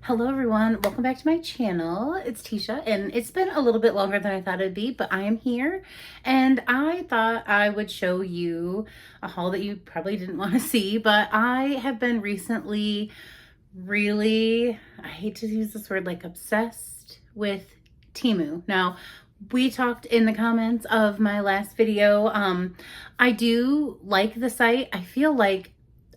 Hello everyone, welcome back to my channel. It's Tisha and it's been a little bit longer than I thought it'd be, but I am here and I thought I would show you a haul that you probably didn't want to see, but I have been recently really, I hate to use this word, like obsessed with Temu. Now, we talked in the comments of my last video. I do like the site. I feel like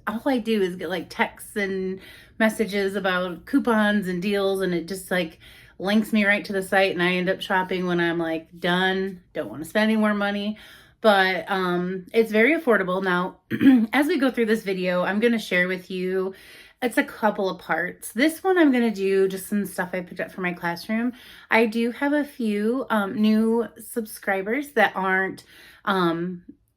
all I do is get like texts and messages about coupons and deals, and it just like links me right to the site, and I end up shopping when I'm like done, don't want to spend any more money. But it's very affordable. Now, as we go through this video, I'm going to share with you, it's a couple of parts. This one I'm going to do just some stuff I picked up for my classroom. I do have a few new subscribers that aren't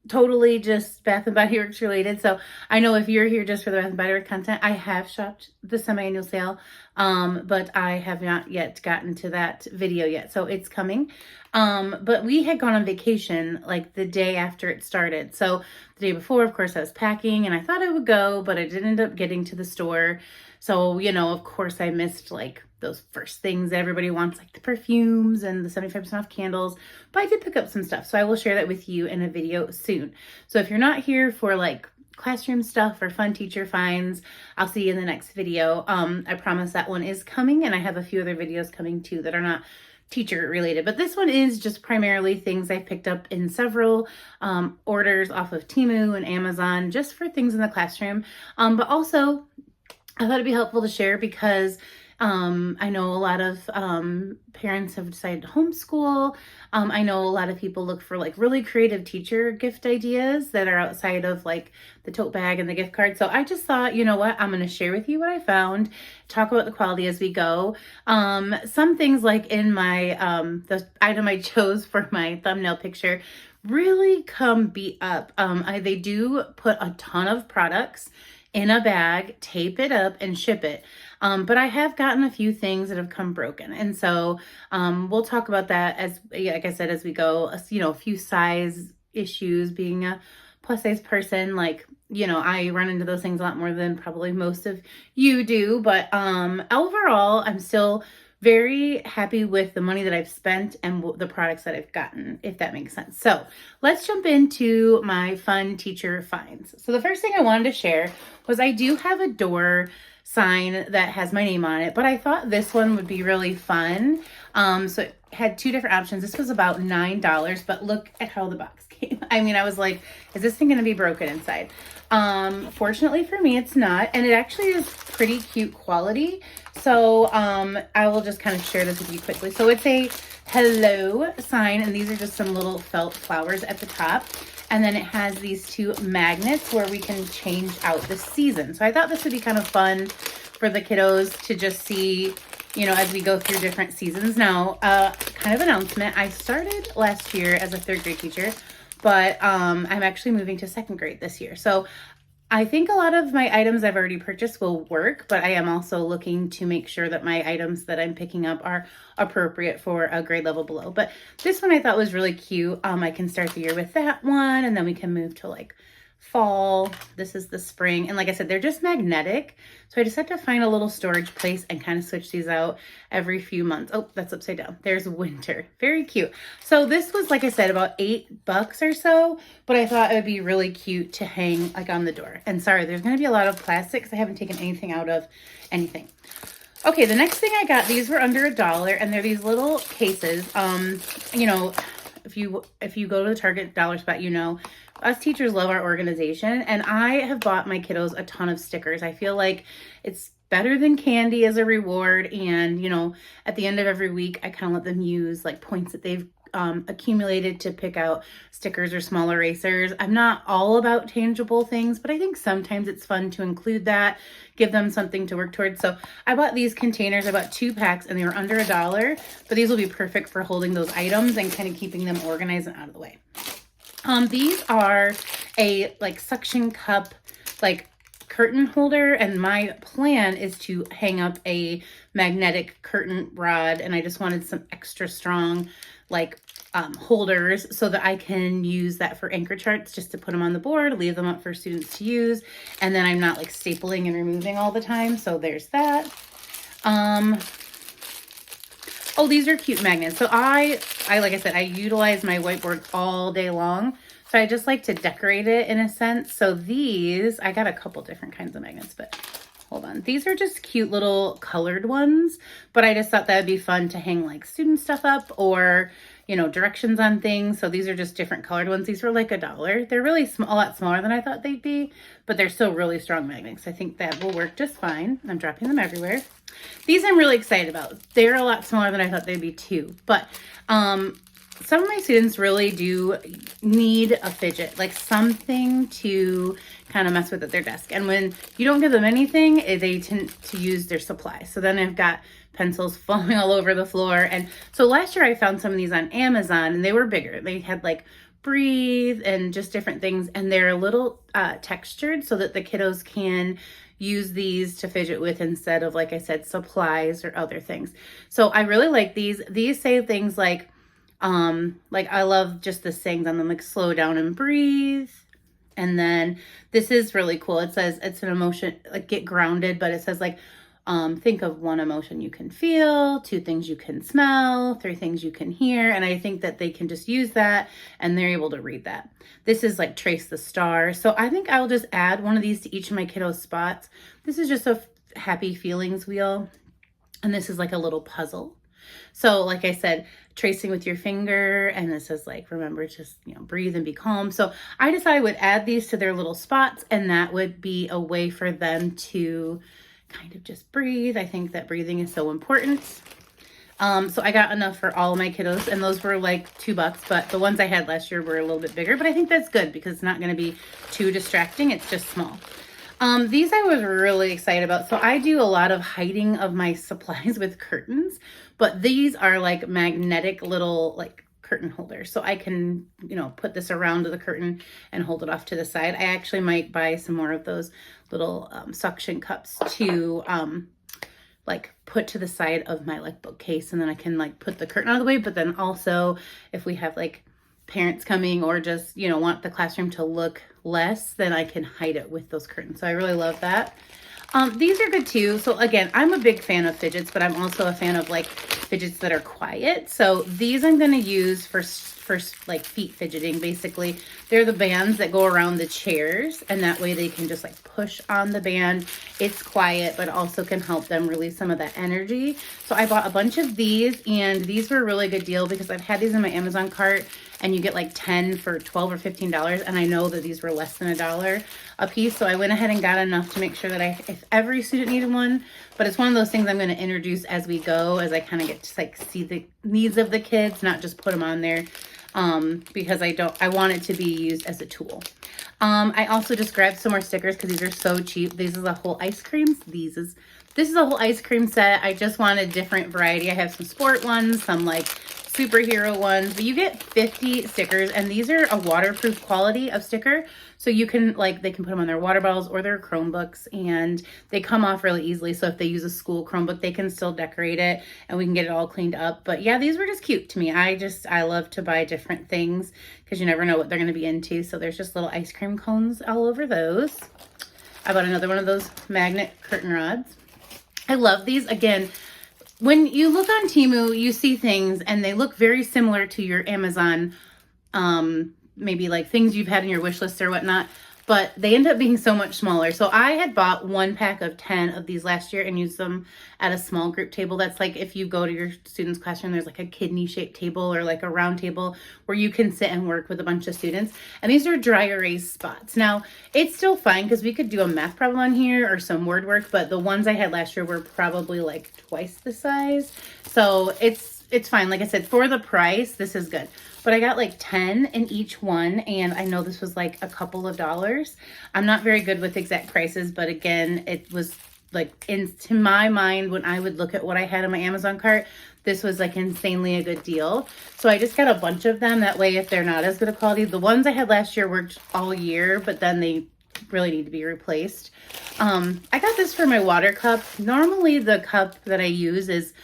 totally just Bath and Body Works related. So I know if you're here just for the Bath and Body Works content, I have shopped the semi-annual sale, but I have not yet gotten to that video yet. So it's coming. But we had gone on vacation like the day after it started. So the day before, of course, I was packing and I thought I would go, but I didn't end up getting to the store. So, you know, of course I missed like those first things that everybody wants, like the perfumes and the 75% off candles, but I did pick up some stuff. So I will share that with you in a video soon. So if you're not here for like classroom stuff or fun teacher finds, I'll see you in the next video. I promise that one is coming, and I have a few other videos coming too that are not teacher related, but this one is just primarily things I picked up in several orders off of Temu and Amazon, just for things in the classroom. But also I thought it'd be helpful to share because I know a lot of parents have decided to homeschool. I know a lot of people look for like really creative teacher gift ideas that are outside of like the tote bag and the gift card. So I just thought, you know what, I'm going to share with you what I found, talk about the quality as we go. Some things like in my, the item I chose for my thumbnail picture really come beat up. They do put a ton of products in a bag, tape it up, and ship it. But I have gotten a few things that have come broken. And so we'll talk about that as, like I said, as we go, you know, a few size issues. Being a plus size person, like, you know, I run into those things a lot more than probably most of you do. But overall, I'm still very happy with the money that I've spent and the products that I've gotten, if that makes sense. So let's jump into my fun teacher finds. So the first thing I wanted to share was I do have a door sign that has my name on it, but I thought this one would be really fun. So it had two different options. This was about $9, but look at how the box came. I mean, I was like, is this thing going to be broken inside? Fortunately for me, it's not, and it actually is pretty cute quality. So I will just kind of share this with you quickly. So it's a hello sign, and these are just some little felt flowers at the top. And then it has these two magnets where we can change out the season. So I thought this would be kind of fun for the kiddos to just see, you know, as we go through different seasons. Now, kind of announcement, I started last year as a third grade teacher, but I'm actually moving to second grade this year. So I think a lot of my items I've already purchased will work, but I am also looking to make sure that my items that I'm picking up are appropriate for a grade level below. But this one I thought was really cute. I can start the year with that one, and then we can move to like fall. This is the spring. And like I said, they're just magnetic. So I just have to find a little storage place and kind of switch these out every few months. Oh, that's upside down. There's winter. Very cute. So this was, like I said, about $8 or so, but I thought it would be really cute to hang like on the door. And sorry, there's going to be a lot of plastics. I haven't taken anything out of anything. Okay, the next thing I got, these were under $1, and they're these little cases. You know, if you go to the Target dollar spot, you know, us teachers love our organization, and I have bought my kiddos a ton of stickers. I feel like it's better than candy as a reward, and, you know, at the end of every week, I kind of let them use like points that they've accumulated to pick out stickers or small erasers. I'm not all about tangible things, but I think sometimes it's fun to include that, give them something to work towards. So I bought these containers. I bought 2 packs, and they were under $1, but these will be perfect for holding those items and kind of keeping them organized and out of the way. These are a like suction cup, like curtain holder, and my plan is to hang up a magnetic curtain rod, and I just wanted some extra strong like holders so that I can use that for anchor charts, just to put them on the board, leave them up for students to use, and then I'm not like stapling and removing all the time. So there's that. Um, oh, these are cute magnets. So I like I said, I utilize my whiteboard all day long. So I just like to decorate it in a sense. So these, I got a couple different kinds of magnets, but hold on. These are just cute little colored ones, but I just thought that'd be fun to hang like student stuff up or, you know, directions on things. So these are just different colored ones. These were like $1. They're really small, a lot smaller than I thought they'd be, but they're still really strong magnets. I think that will work just fine. I'm dropping them everywhere. These I'm really excited about. They're a lot smaller than I thought they'd be too, but some of my students really do need a fidget, like something to kind of mess with at their desk. And when you don't give them anything, they tend to use their supplies. So then I've got pencils falling all over the floor. And so last year I found some of these on Amazon and they were bigger. They had like breathe and just different things. And they're a little textured so that the kiddos can use these to fidget with instead of, like I said, supplies or other things. So I really like these. These say things like I love just the sayings on them, like slow down and breathe. And then this is really cool. It says it's an emotion, like get grounded, but it says like, think of 1 emotion you can feel, 2 things you can smell, 3 things you can hear. And I think that they can just use that and they're able to read that. This is like trace the star. So I think I'll just add one of these to each of my kiddos' spots. This is just a happy feelings wheel. And this is like a little puzzle. So like I said, tracing with your finger, and this is like, remember, just, you know, breathe and be calm. So I decided I would add these to their little spots, and that would be a way for them to kind of just breathe. I think that breathing is so important. So I got enough for all of my kiddos, and those were like $2, but the ones I had last year were a little bit bigger, but I think that's good because it's not going to be too distracting. It's just small. These I was really excited about. So I do a lot of hiding of my supplies with curtains, but these are like magnetic little like curtain holders. So I can, you know, put this around the curtain and hold it off to the side. I actually might buy some more of those little suction cups to like put to the side of my like bookcase, and then I can like put the curtain out of the way. But then also if we have like parents coming or just, you know, want the classroom to look less, then I can hide it with those curtains. So I really love that. These are good too. So again, I'm a big fan of fidgets, but I'm also a fan of like fidgets that are quiet. So these I'm going to use for like feet fidgeting. Basically, they're the bands that go around the chairs, and that way they can just like push on the band. It's quiet, but also can help them release some of that energy. So I bought a bunch of these, and these were a really good deal because I've had these in my Amazon cart, and you get like 10 for $12 or $15, and I know that these were less than $1 a piece. So I went ahead and got enough to make sure that if every student needed one, but it's one of those things I'm going to introduce as we go, as I kind of get to like see the needs of the kids, not just put them on there. Because I want it to be used as a tool. I also just grabbed some more stickers because these are so cheap. This is a whole ice cream. This is a whole ice cream set. I just wanted different variety. I have some sport ones, some like superhero ones, but you get 50 stickers, and these are a waterproof quality of sticker. So you can like, they can put them on their water bottles or their Chromebooks, and they come off really easily. So if they use a school Chromebook, they can still decorate it and we can get it all cleaned up. But yeah, these were just cute to me. I love to buy different things because you never know what they're going to be into. So there's just little ice cream cones all over those. I bought another one of those magnet curtain rods. I love these. Again, when you look on Temu, you see things and they look very similar to your Amazon, maybe like things you've had in your wish list or whatnot, but they end up being so much smaller. So I had bought 1 pack of 10 of these last year and used them at a small group table. That's like if you go to your student's classroom, there's like a kidney shaped table or like a round table where you can sit and work with a bunch of students. And these are dry erase spots. Now it's still fine because we could do a math problem on here or some word work, but the ones I had last year were probably like twice the size. So it's fine. Like I said, for the price, this is good. But I got like 10 in each one, and I know this was like a couple of dollars. I'm not very good with exact prices, but again, it was like, to my mind, when I would look at what I had in my Amazon cart, this was like insanely a good deal. So I just got a bunch of them. That way, if they're not as good a quality, the ones I had last year worked all year, but then they really need to be replaced. I got this for my water cup. Normally the cup that I use is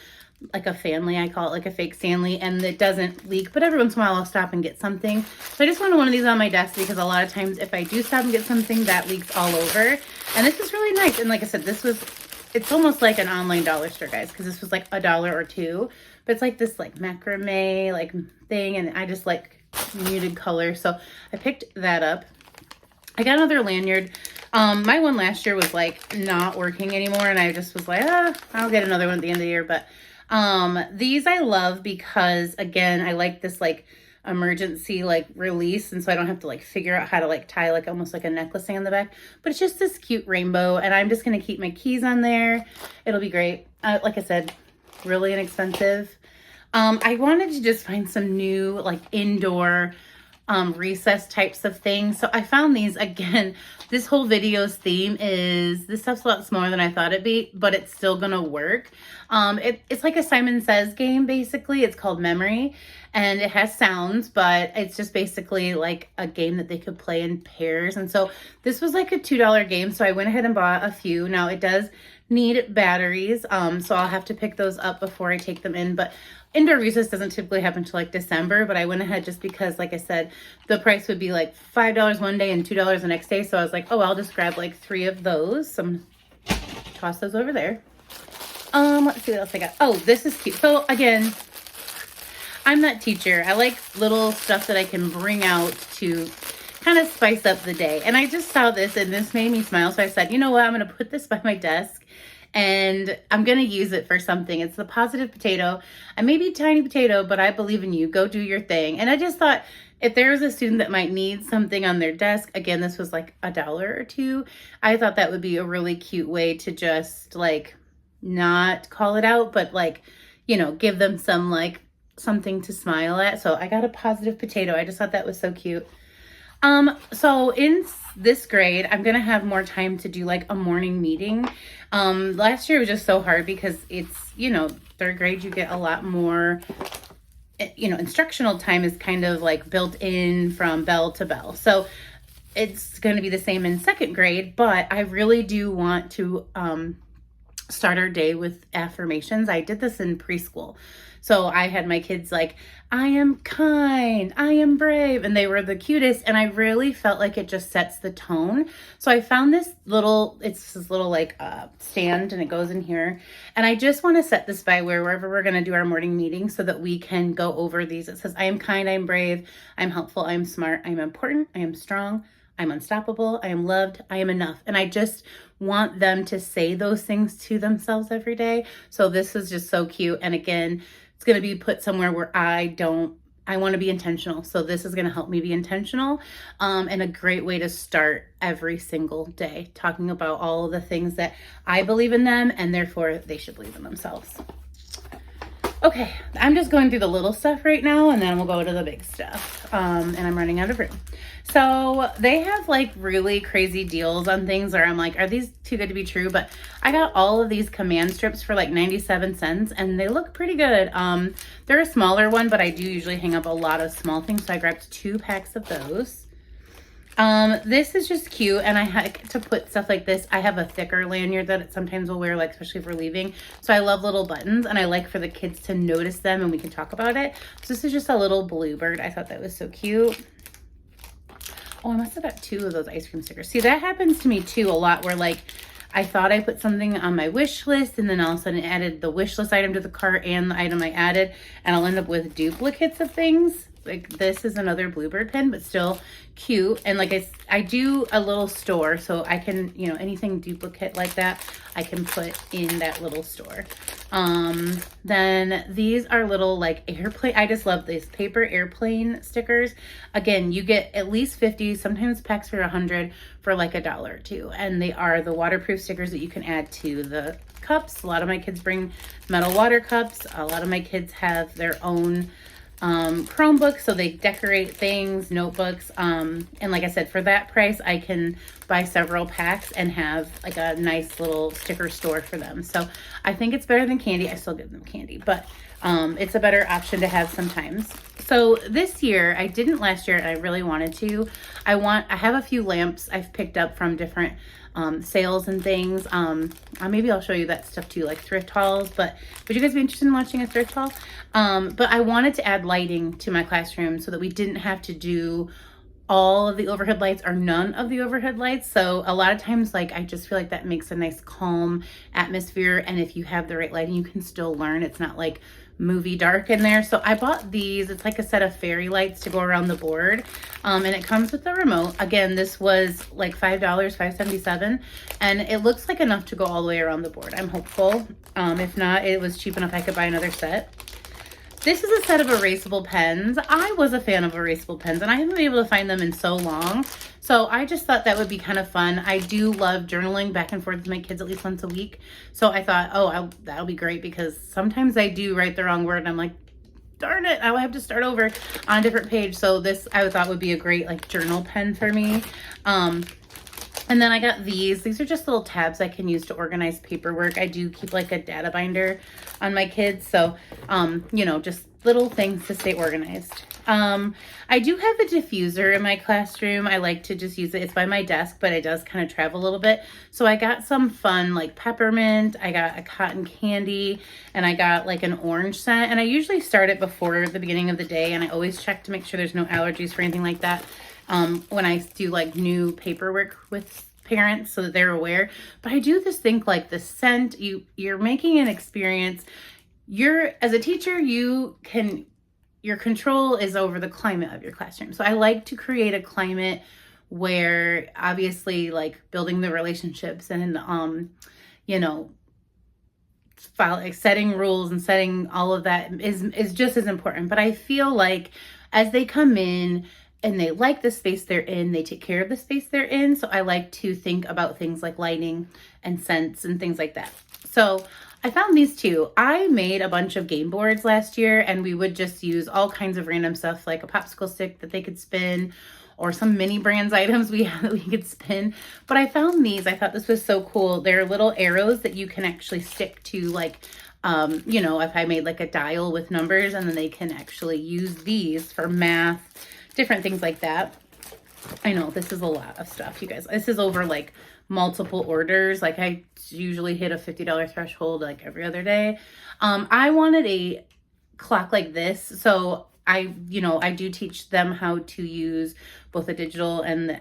like a Fanly. I call it like a fake Stanley, and it doesn't leak, but every once in a while I'll stop and get something. So I just wanted one of these on my desk because a lot of times if I do stop and get something, that leaks all over. And this is really nice. And like I said, it's almost like an online dollar store, guys, because this was like $1 or $2. But it's like this like macrame like thing, and I just like muted color. So I picked that up. I got another lanyard. My one last year was like not working anymore, and I just was like, I'll get another one at the end of the year. But these I love because, again, I like this like emergency like release, and so I don't have to like figure out how to like tie like almost like a necklace thing on the back. But it's just this cute rainbow, and I'm just gonna keep my keys on there. It'll be great. Like I said, really inexpensive. I wanted to just find some new like indoor recess types of things. So I found these. Again, this whole video's theme is this stuff's a lot smaller than I thought it'd be, but it's still gonna work. It's like a Simon Says game, basically. It's called Memory, and it has sounds, but it's just basically like a game that they could play in pairs. And so this was like a $2 game, so I went ahead and bought a few. Now it does need batteries, so I'll have to pick those up before I take them in. But indoor recess doesn't typically happen until like December, but I went ahead just because, like I said, the price would be like $5 one day and $2 the next day. So I was like, oh, I'll just grab like 3 of those. Toss those over there. Let's see what else I got. Oh, this is cute. So again, I'm that teacher. I like little stuff that I can bring out to kind of spice up the day. And I just saw this and this made me smile. So I said, you know what? I'm going to put this by my desk and I'm going to use it for something. It's the Positive Potato. I may be a tiny potato, but I believe in you. Go do your thing. And I just thought, if there was a student that might need something on their desk, again, this was like $1 or $2. I thought that would be a really cute way to just like not call it out, but like, you know, give them some like something to smile at. So I got a Positive Potato. I just thought that was so cute. So in this grade, I'm going to have more time to do like a morning meeting. Last year was just so hard because it's, you know, 3rd grade, you get a lot more, you know, instructional time is kind of like built in from bell to bell. So it's going to be the same in 2nd grade, but I really do want to, start our day with affirmations. I did this in preschool. So I had my kids like, I am kind, I am brave, and they were the cutest. And I really felt like it just sets the tone. So I found this little, it's this little like stand, and it goes in here. And I just want to set this by wherever we're going to do our morning meeting so that we can go over these. It says, I am kind, I am brave, I'm helpful, I am smart, I am important, I am strong, I'm unstoppable, I am loved, I am enough. And I just want them to say those things to themselves every day. So this is just so cute. And again, it's going to be put somewhere where I want to be intentional. So this is going to help me be intentional, and a great way to start every single day, talking about all of the things that I believe in them and therefore they should believe in themselves. Okay, I'm just going through the little stuff right now, and then we'll go to the big stuff. And I'm running out of room. So they have like really crazy deals on things where I'm like, are these too good to be true? But I got all of these command strips for like 97 cents, and they look pretty good. They're a smaller one, but I do usually hang up a lot of small things. So I grabbed 2 packs of those. This is just cute, and I had to put stuff like this. I have a thicker lanyard that sometimes we'll wear, like especially if we're leaving. So I love little buttons, and I like for the kids to notice them and we can talk about it. So this is just a little bluebird. I thought that was so cute. Oh, I must have got 2 of those ice cream stickers. See, that happens to me too a lot, where like I thought I put something on my wish list, and then all of a sudden it added the wish list item to the cart and the item I added, and I'll end up with duplicates of things. Like this is another bluebird pin, but still cute. And like I do a little store, so I can, you know, anything duplicate like that, I can put in that little store. Then these are little like airplane. I just love these paper airplane stickers. Again, you get at least 50, sometimes packs for 100 for like $1 or $2. And they are the waterproof stickers that you can add to the cups. A lot of my kids bring metal water cups. A lot of my kids have their own Chromebooks, so they decorate things, notebooks, and like I said, for that price I can buy several packs and have like a nice little sticker store for them. So I think it's better than candy. I still give them candy, but it's a better option to have sometimes. So this year, I didn't last year, and I really wanted to. I have a few lamps I've picked up from different sales and things. Maybe I'll show you that stuff too, like thrift hauls. But would you guys be interested in watching a thrift haul? But I wanted to add lighting to my classroom so that we didn't have to do all of the overhead lights or none of the overhead lights. So a lot of times, like, I just feel like that makes a nice calm atmosphere. And if you have the right lighting, you can still learn. It's not like movie dark in there. So I bought these. It's like a set of fairy lights to go around the board. And it comes with the remote. Again, this was like $5, $5.77. And it looks like enough to go all the way around the board. I'm hopeful. If not, it was cheap enough I could buy another set. This is a set of erasable pens. I was a fan of erasable pens, and I haven't been able to find them in so long. So I just thought that would be kind of fun. I do love journaling back and forth with my kids at least once a week. So I thought, oh, that'll be great, because sometimes I do write the wrong word and I'm like, darn it, I'll have to start over on a different page. So this I thought would be a great like journal pen for me. And then I got these. These are just little tabs I can use to organize paperwork. I do keep like a data binder on my kids. So, you know, just little things to stay organized. I do have a diffuser in my classroom. I like to just use it. It's by my desk, but it does kind of travel a little bit. So I got some fun like peppermint. I got a cotton candy, and I got like an orange scent. And I usually start it before the beginning of the day, and I always check to make sure there's no allergies or anything like that. When I do like new paperwork with parents so that they're aware. But I do just think like the scent, you're making an experience. As a teacher, your control is over the climate of your classroom. So I like to create a climate where obviously like building the relationships and, you know, setting rules and setting all of that is just as important. But I feel like as they come in, and they like the space they're in, they take care of the space they're in. So I like to think about things like lighting and scents and things like that. So I found these two. I made a bunch of game boards last year, and we would just use all kinds of random stuff like a popsicle stick that they could spin, or some mini brands items we had that we could spin. But I found these. I thought this was so cool. They're little arrows that you can actually stick to, like, you know, if I made like a dial with numbers, and then they can actually use these for math, different things like that. I know this is a lot of stuff, you guys. This is over like multiple orders. Like I usually hit a $50 threshold like every other day. I wanted a clock like this. So I do teach them how to use both the digital and the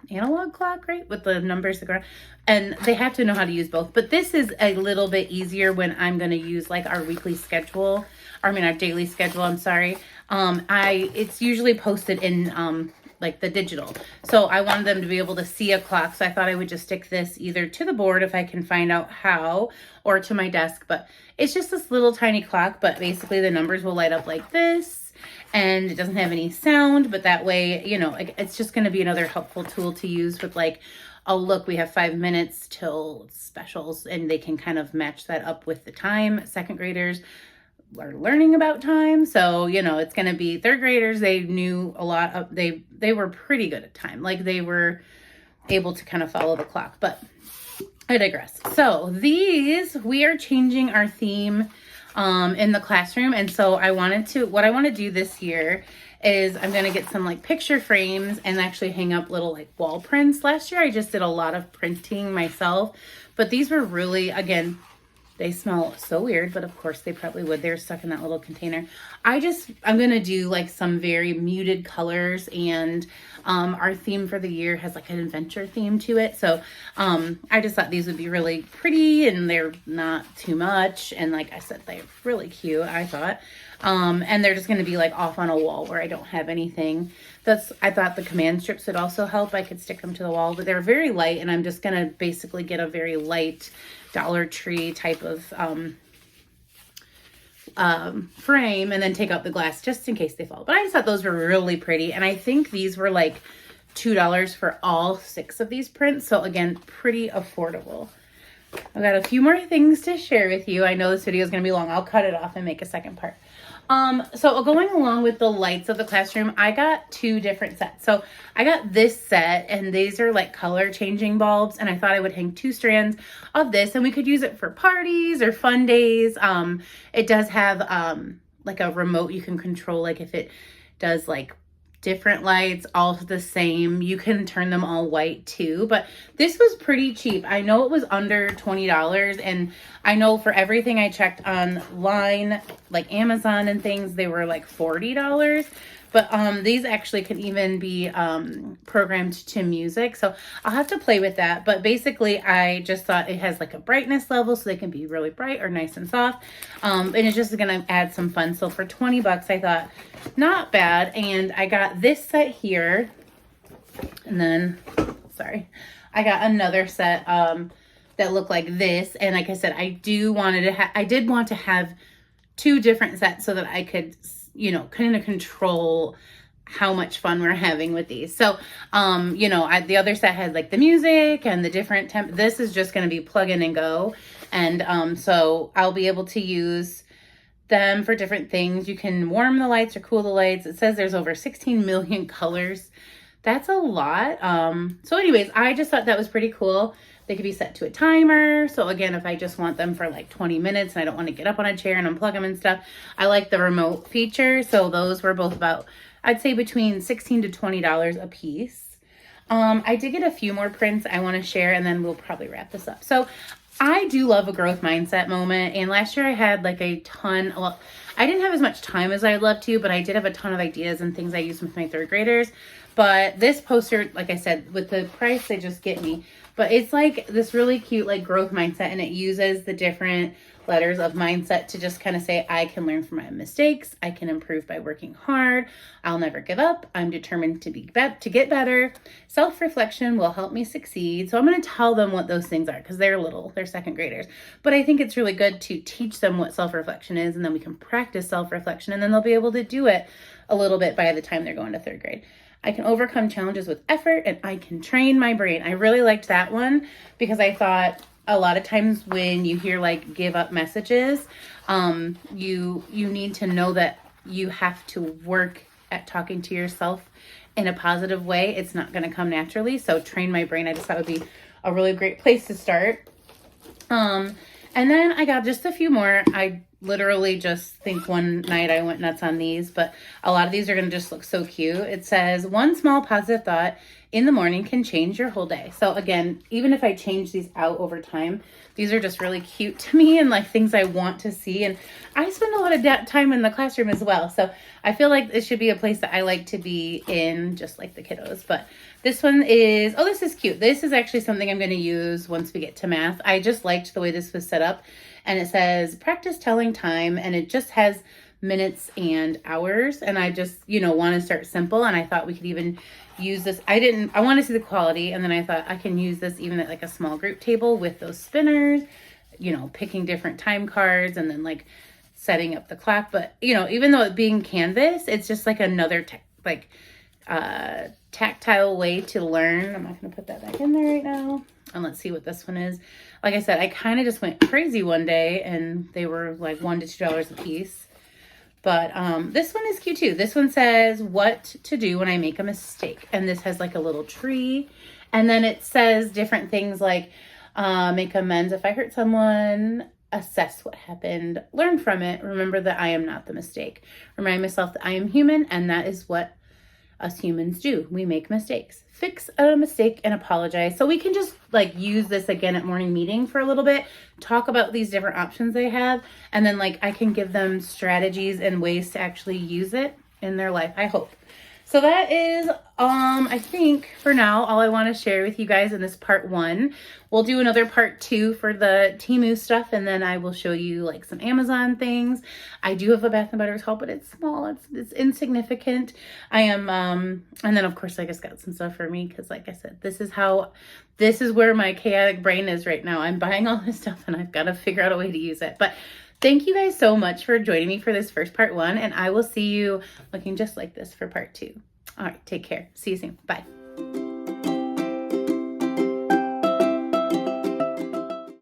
analog clock, right? With the numbers that go around. And they have to know how to use both. But this is a little bit easier when I'm going to use like our weekly schedule. Our daily schedule, I'm sorry. It's usually posted in like the digital. So I wanted them to be able to see a clock. So I thought I would just stick this either to the board if I can find out how, or to my desk. But it's just this little tiny clock, but basically the numbers will light up like this, and it doesn't have any sound, but that way, you know, it's just going to be another helpful tool to use with like, oh, look, we have 5 minutes till specials, and they can kind of match that up with the time. Second graders are learning about time. So, you know, it's going to be third graders. They knew a lot of, they were pretty good at time. Like they were able to kind of follow the clock, but I digress. So we are changing our theme, in the classroom. And so what I want to do this year is I'm going to get some like picture frames and actually hang up little like wall prints. Last year, I just did a lot of printing myself, but these were really, again, they smell so weird, but of course they probably would. They're stuck in that little container. I'm going to do like some very muted colors, and our theme for the year has like an adventure theme to it. So I just thought these would be really pretty, and they're not too much. And like I said, they're really cute, I thought. And they're just going to be like off on a wall where I don't have anything. I thought the command strips would also help. I could stick them to the wall, but they're very light, and I'm just going to basically get a very light Dollar Tree type of frame, and then take out the glass just in case they fall. But I just thought those were really pretty, and I think these were like $2 for all 6 of these prints. So again, pretty affordable. I've got a few more things to share with you. I know this video is going to be long. I'll cut it off and make a second part. So going along with the lights of the classroom, I got 2 different sets. So I got this set, and these are like color changing bulbs, and I thought I would hang 2 strands of this, and we could use it for parties or fun days. It does have like a remote you can control, like if it does like different lights, all the same. You can turn them all white too, but this was pretty cheap. I know it was under $20, and I know for everything I checked online, like Amazon and things, they were like $40. but these actually can even be programmed to music. So I'll have to play with that. But basically, I just thought it has like a brightness level, so they can be really bright or nice and soft. And it's just going to add some fun. So for 20 bucks, I thought not bad. And I got this set here. And then, sorry, I got another set that looked like this. And like I said, I did want to have 2 different sets so that I could, you know, kind of control how much fun we're having with these. So, you know, the other set had like the music and the different this is just going to be plug in and go. And so I'll be able to use them for different things. You can warm the lights or cool the lights. It says there's over 16 million colors. That's a lot. So anyways, I just thought that was pretty cool. They could be set to a timer. So again, if I just want them for like 20 minutes and I don't want to get up on a chair and unplug them and stuff, I like the remote feature. So those were both about, I'd say between $16 to $20 a piece. I did get a few more prints I want to share, and then we'll probably wrap this up. So I do love a growth mindset moment. And last year I had like a ton, well, I didn't have as much time as I'd love to, but I did have a ton of ideas and things I used with my 3rd graders. But this poster, like I said, with the price, they just get me. But it's like this really cute like growth mindset, and it uses the different letters of mindset to just kind of say, I can learn from my mistakes. I can improve by working hard. I'll never give up. I'm determined to get better. Self-reflection will help me succeed. So I'm going to tell them what those things are because they're little, they're 2nd graders. But I think it's really good to teach them what self-reflection is, and then we can practice self-reflection, and then they'll be able to do it a little bit by the time they're going to 3rd grade. I can overcome challenges with effort, and I can train my brain. I really liked that one because I thought a lot of times when you hear like give up messages, you need to know that you have to work at talking to yourself in a positive way. It's not going to come naturally. So train my brain, I just thought would be a really great place to start. And then I got just a few more. I literally just think one night I went nuts on these, but a lot of these are going to just look so cute. It says, one small positive thought in the morning can change your whole day. So again, even if I change these out over time, these are just really cute to me and like things I want to see. And I spend a lot of time in the classroom as well. So I feel like it should be a place that I like to be in, just like the kiddos. But this one is, oh, this is cute. This is actually something I'm going to use once we get to math. I just liked the way this was set up. And it says practice telling time, and it just has minutes and hours. And I just, you know, want to start simple. And I thought we could even use this. I want to see the quality. And then I thought I can use this even at like a small group table with those spinners, you know, picking different time cards and then like setting up the clock. But, you know, even though it being canvas, it's just like another tactile way to learn. I'm not going to put that back in there right now. And let's see what this one is. Like I said, I kind of just went crazy one day and they were like $1 to $2 a piece. But this one is cute too. This one says what to do when I make a mistake. And this has like a little tree. And then it says different things like make amends if I hurt someone, assess what happened, learn from it, remember that I am not the mistake. Remind myself that I am human, and that is what us humans do. We make mistakes. Fix a mistake and apologize. So we can just like use this again at morning meeting for a little bit, talk about these different options they have, and then like I can give them strategies and ways to actually use it in their life, I hope. So that is, I think for now, all I want to share with you guys in this part 1. We'll do another part 2 for the Temu stuff, and then I will show you like some Amazon things. I do have a Bath and Body haul, but it's small. It's insignificant. I am, and then of course I just got some stuff for me because like I said, this is where my chaotic brain is right now. I'm buying all this stuff and I've got to figure out a way to use it. But thank you guys so much for joining me for this first part 1, and I will see you looking just like this for part 2. All right, take care. See you soon. Bye.